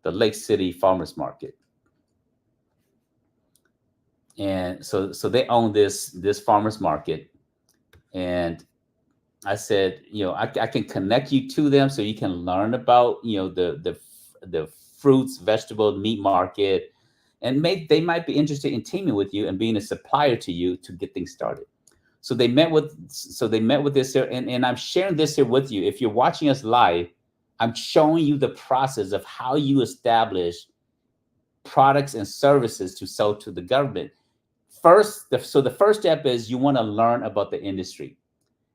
Lake City Farmers Market, and so they own this farmers market. And I said, I can connect you to them so you can learn about the fruits, vegetable, meat market, and they might be interested in teaming with you and being a supplier to you to get things started. So they met with this here, and I'm sharing this here with you. If you're watching us live, I'm showing you the process of how you establish products and services to sell to the government. So the first step is you want to learn about the industry.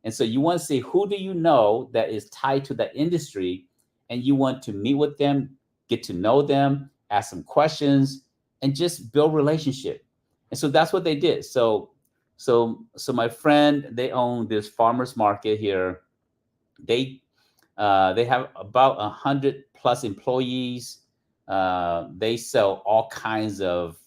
And so you want to see who do you know that is tied to that industry, and you want to meet with them, get to know them, ask some questions, and just build relationship. And so that's what they did. So my friend, they own this farmers market here. They they have about 100+ employees. They sell all kinds of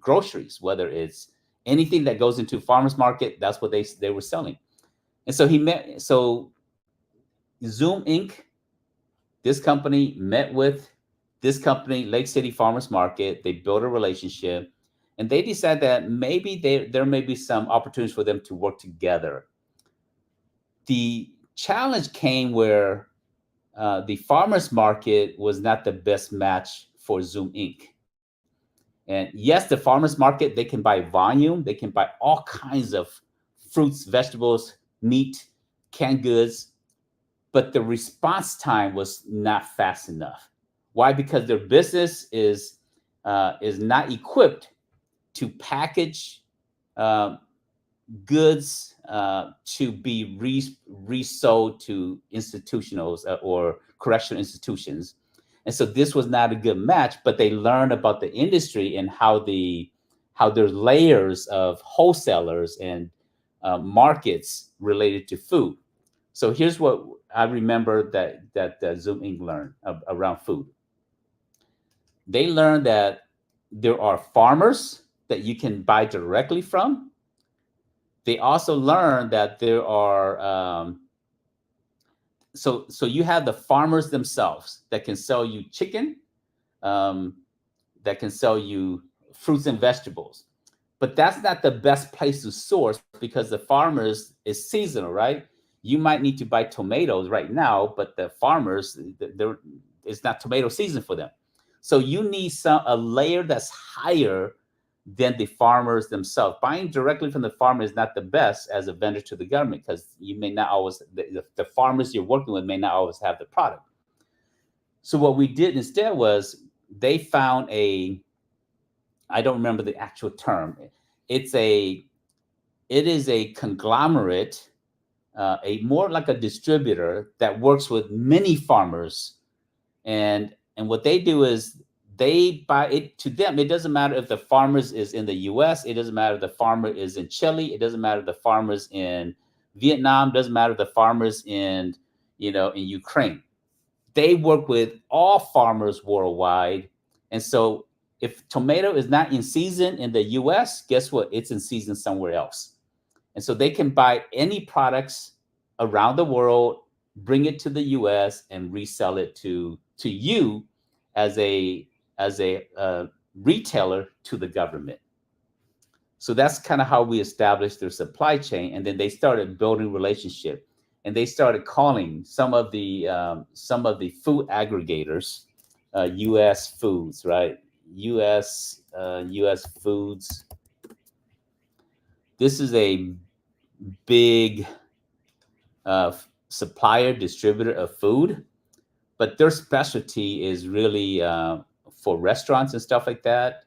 groceries, whether it's anything that goes into farmers market. That's what they were selling. And so Zoom Inc., this company met with this company, Lake City Farmers Market. They built a relationship, and they decided that maybe there may be some opportunities for them to work together. The challenge came where the farmers market was not the best match for Zoom Inc. And yes, the farmers market, they can buy volume, they can buy all kinds of fruits, vegetables, meat, canned goods, but the response time was not fast enough. Why? Because their business is not equipped to package uh, goods to be resold to institutionals or correctional institutions. And so this was not a good match, but they learned about the industry and how there's layers of wholesalers and markets related to food. So here's what I remember that Zoom Inc. learned around food. They learned that there are farmers that you can buy directly from. They also learned that there are so you have the farmers themselves that can sell you chicken, um, that can sell you fruits and vegetables, but that's not the best place to source because the farmers is seasonal, right? You might need to buy tomatoes right now, but the farmers, it's not tomato season for them. So you need a layer that's higher than the farmers themselves. Buying directly from the farmer is not the best as a vendor to the government, because you may not always, the farmers you're working with may not always have the product. So what we did instead was they found I don't remember the actual term. It's a, it is a conglomerate, a more like a distributor that works with many farmers. And what they do is they buy it. To them, it doesn't matter if the farmers is in the US, it doesn't matter if the farmer is in Chile, it doesn't matter if the farmers in Vietnam, doesn't matter if the farmers in in Ukraine. They work with all farmers worldwide. And so if tomato is not in season in the US, guess what? It's in season somewhere else. And so they can buy any products around the world, bring it to the US, and resell it to you as a retailer to the government. So that's kind of how we established their supply chain, and then they started building relationship, and they started calling some of the food aggregators, U.S. Foods, right? U.S. Foods. This is a big supplier distributor of food, but their specialty is really for restaurants and stuff like that.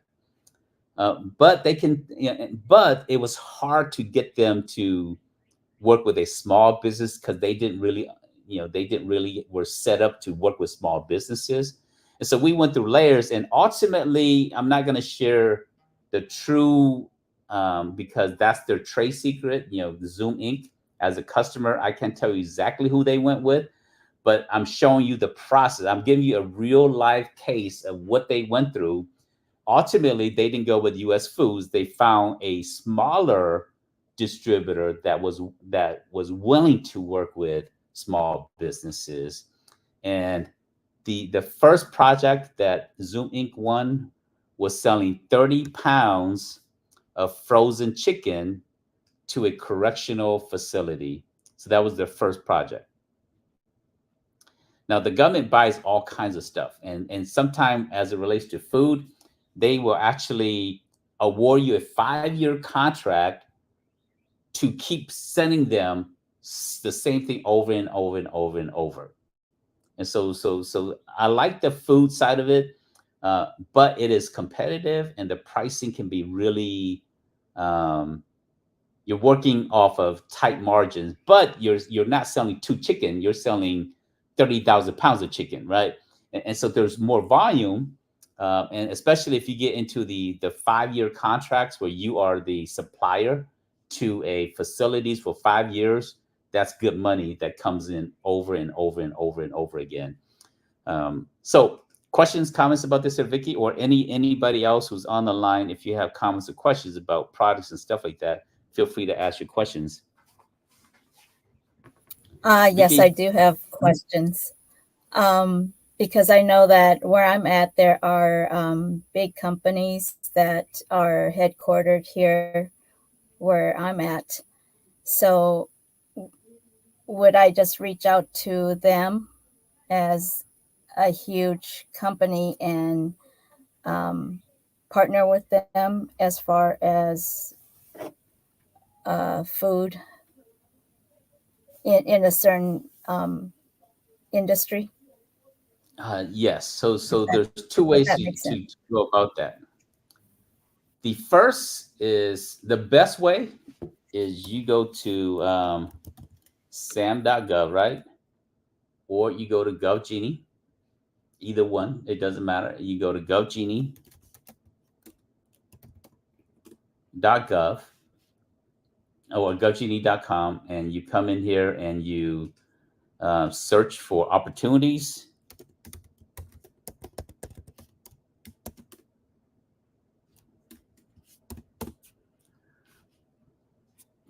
But they can, you know, but it was hard to get them to work with a small business because they didn't really, they didn't really were set up to work with small businesses. And so we went through layers, and ultimately, I'm not going to share the true because that's their trade secret. The Zoom Inc. As a customer, I can't tell you exactly who they went with, but I'm showing you the process. I'm giving you a real life case of what they went through. Ultimately, they didn't go with US Foods. They found a smaller distributor that was willing to work with small businesses. And the first project that Zoom Inc. won was selling 30 pounds of frozen chicken to a correctional facility. So that was their first project. Now the government buys all kinds of stuff, and sometimes as it relates to food, they will actually award you a 5-year contract to keep sending them the same thing over and over and over and over. And so I like the food side of it, but it is competitive, and the pricing can be really you're working off of tight margins, but you're not selling two chicken, you're selling 30,000 pounds of chicken, right? And so there's more volume, and especially if you get into the 5-year contracts where you are the supplier to a facilities for 5 years, that's good money that comes in over and over and over and over again. So questions, comments about this, Vicky, or anybody else who's on the line, if you have comments or questions about products and stuff like that, feel free to ask your questions. Yes, I Vicky? do have questions. Because I know that where I'm at, there are big companies that are headquartered here where I'm at. So would I just reach out to them as a huge company and partner with them as far as food in a certain industry? Yes. So If there's two if ways that to, makes to, sense. to go about that. The first is the best way is you go to sam.gov, right? Or you go to GovGenie, either one, it doesn't matter. You go to govgenie.gov or govgenie.com, and you come in here and you search for opportunities.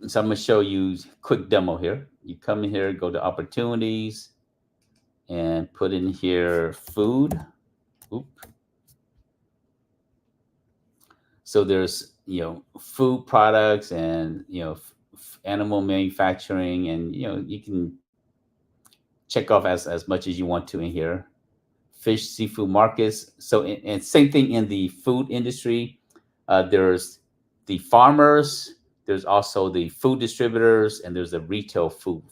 So I'm going to show you a quick demo here. You come in here, go to opportunities, and put in here food. Oop. So there's food products and animal manufacturing, and you can check off as much as you want to in here. Fish, seafood markets. So and same thing in the food industry. There's the farmers. There's also the food distributors, and there's the retail food.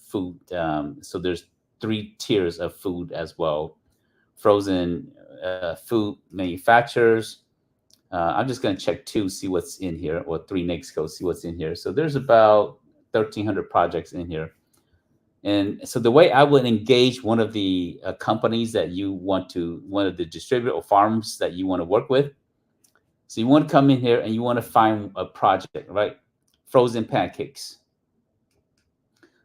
So there's 3 tiers of food as well. Frozen food manufacturers. I'm just going to check 2, see what's in here, or 3 next, go see what's in here. So there's about 1,300 projects in here. And so the way I would engage one of the companies that you want to, one of the distributor or farms that you want to work with. So you want to come in here and you want to find a project, right? Frozen pancakes.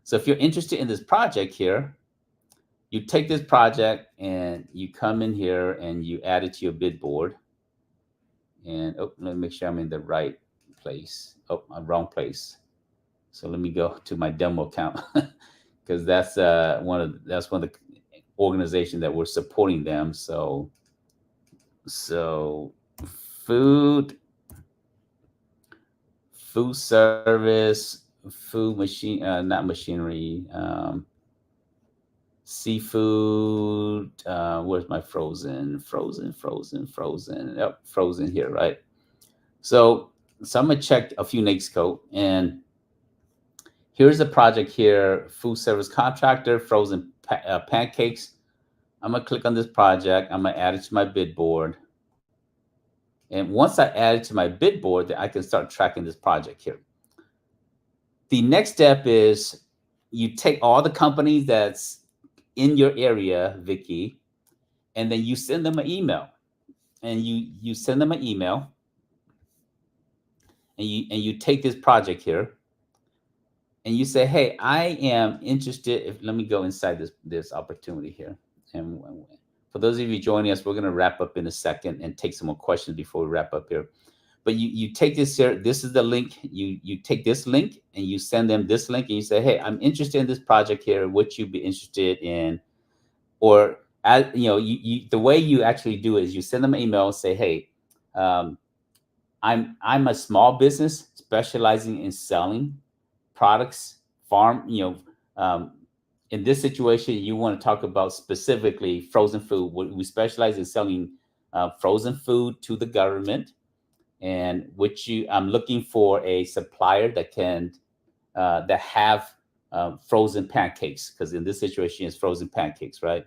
So if you're interested in this project here, you take this project and you come in here and you add it to your bid board. And let me make sure I'm in the right place. I'm wrong place. So let me go to my demo account because that's one of the organizations that we're supporting them. So food food service, food machine, not machinery, seafood. Where's my frozen? Yep, frozen here, right? So, so I'm gonna check a few NAICS code, and here's a project here: food service contractor, frozen pancakes. I'm gonna click on this project. I'm gonna add it to my bid board, and once I add it to my bid board, then I can start tracking this project here. The next step is you take all the companies that's in your area, Vicky, and then you send them an email. And you send them an email, and you take this project here, and you say, "Hey, I am interested." If let me go inside this opportunity here, and for those of you joining us, we're going to wrap up in a second and take some more questions before we wrap up here. But you take this here. This is the link. You take this link and you send them this link, and you say, "Hey, I'm interested in this project here. Would you be interested in?" Or as you know, the way you actually do it is you send them an email and say, "Hey, um, I'm a small business specializing in selling products, farm. In this situation, you want to talk about specifically frozen food. We specialize in selling frozen food to the government, and I'm looking for a supplier that can that have frozen pancakes, because in this situation, it's frozen pancakes, right?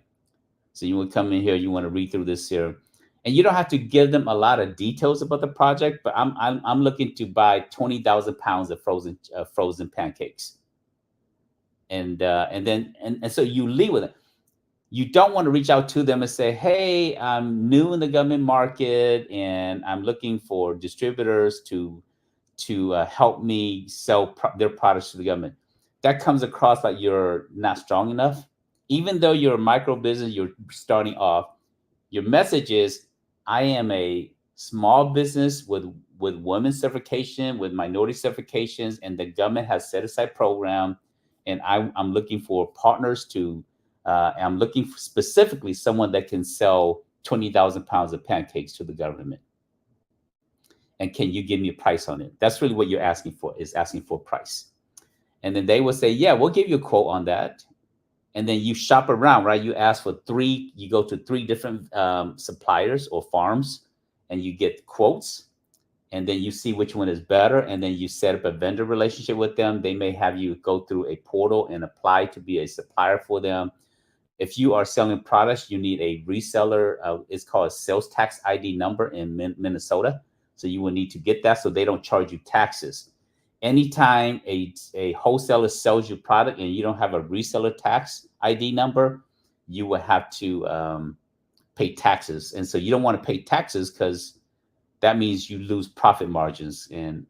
So you would come in here, you want to read through this here, and you don't have to give them a lot of details about the project. But I'm looking to buy 20,000 pounds of frozen pancakes, and so you leave with it. You don't want to reach out to them and say, "Hey, I'm new in the government market, and I'm looking for distributors to help me sell their products to the government." That comes across like you're not strong enough. Even though you're a micro business, you're starting off, your message is, "I am a small business with women's certification, with minority certifications, and the government has set aside program, and I'm looking for partners to. I'm looking for specifically someone that can sell 20,000 pounds of pancakes to the government. And can you give me a price on it?" That's really what you're asking for, is asking for a price. And then they will say, "Yeah, we'll give you a quote on that." And then you shop around, right? You ask for three, you go to three different suppliers or farms, and you get quotes. And then you see which one is better. And then you set up a vendor relationship with them. They may have you go through a portal and apply to be a supplier for them. If you are selling products, you need a reseller. It's called a sales tax ID number in Minnesota. So you will need to get that so they don't charge you taxes. Anytime a wholesaler sells you product and you don't have a reseller tax ID number, you will have to pay taxes. And so you don't want to pay taxes, because that means you lose profit margins. And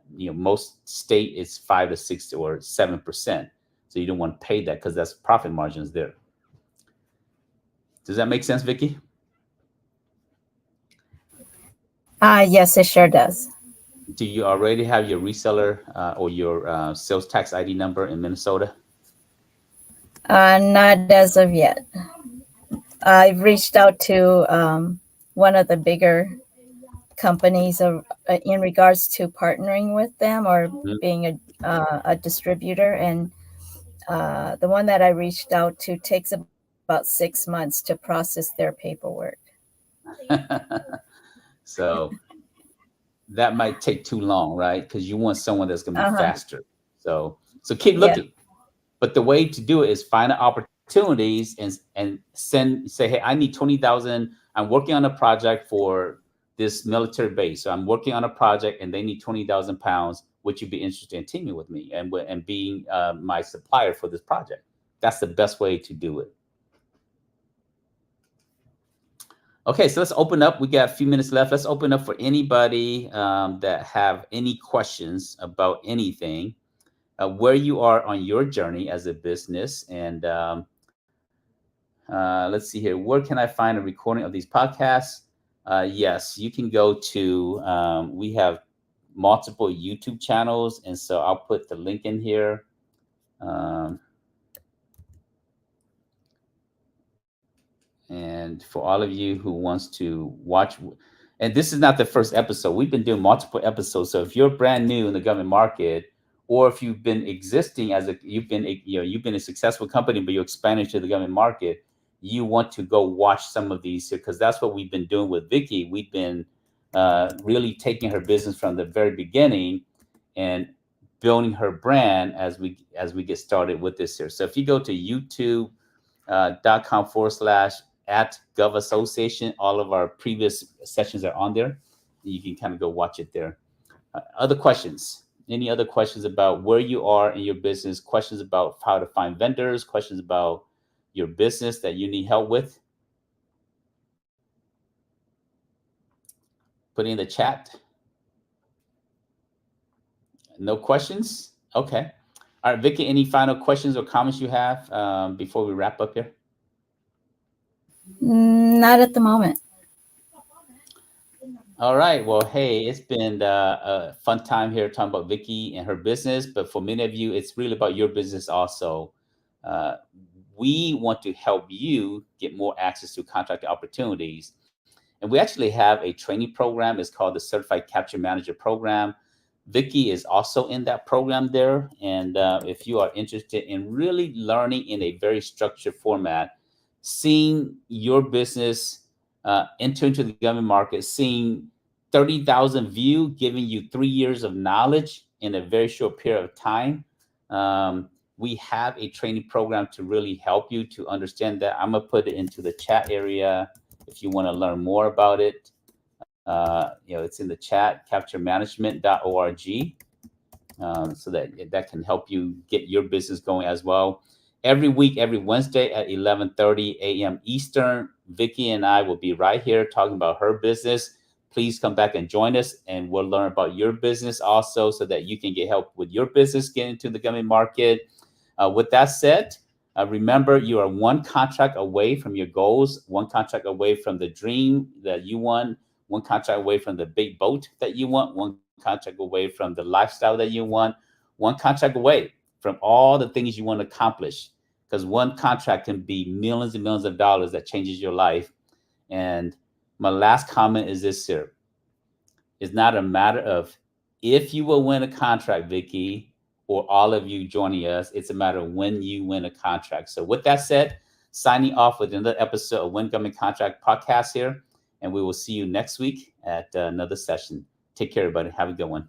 most state it's 5 to 6 or 7%. So you don't want to pay that, because that's profit margins there. Does that make sense, Vicky? Yes, it sure does. Do you already have your reseller or your sales tax ID number in Minnesota? Not as of yet. I've reached out to one of the bigger companies in regards to partnering with them or Mhm. being a distributor, and the one that I reached out to takes about 6 months to process their paperwork. So that might take too long, right? Because you want someone that's going to be Uh-huh. faster. So keep Yeah. looking. But the way to do it is find opportunities and say, "Hey, I need 20,000. I'm working on a project for this military base. So I'm working on a project, and they need 20,000 pounds. Would you be interested in teaming with me and being my supplier for this project?" That's the best way to do it. Okay, so let's open up. We got a few minutes left. Let's open up for anybody that have any questions about anything, where you are on your journey as a business. And let's see here. Where can I find a recording of these podcasts? Yes, you can go to, we have multiple YouTube channels. And so I'll put the link in here. Um, and for all of you who wants to watch, and this is not the first episode. We've been doing multiple episodes. So if you're brand new in the government market, or if you've been existing as a you've been a successful company, but you're expanding to the government market, you want to go watch some of these, because that's what we've been doing with Vicky. We've been really taking her business from the very beginning and building her brand as we get started with this here. So if you go to youtube.com/ at GovAssociation, all of our previous sessions are on there. You can kind of go watch it there. Other questions? Any other questions about where you are in your business? Questions about how to find vendors? Questions about your business that you need help with? Put it in the chat. No questions? Okay. All right, Vicky, any final questions or comments you have before we wrap up here? Not at the moment. All right. Well, hey, it's been a fun time here talking about Vicky and her business, but for many of you, it's really about your business also. Uh, we want to help you get more access to contract opportunities. And we actually have a training program. It's called the Certified Capture Manager Program. Vicky is also in that program there. And if you are interested in really learning in a very structured format, seeing your business enter into the government market, seeing 30,000 view, giving you 3 years of knowledge in a very short period of time. We have a training program to really help you to understand that. I'm gonna put it into the chat area if you want to learn more about it. It's in the chat, capturemanagement.org, so that can help you get your business going as well. Every week, every Wednesday at 11:30 a.m. Eastern, Vicky and I will be right here talking about her business. Please come back and join us, and we'll learn about your business also, so that you can get help with your business getting into the government market. With that said, remember, you are one contract away from your goals, one contract away from the dream that you want, one contract away from the big boat that you want, one contract away from the lifestyle that you want, one contract away from all the things you want to accomplish. Because one contract can be millions and millions of dollars that changes your life. And my last comment is this here. It's not a matter of if you will win a contract, Vicky, or all of you joining us. It's a matter of when you win a contract. So with that said, signing off with another episode of Win Government Contract Podcast here. And we will see you next week at another session. Take care, everybody. Have a good one.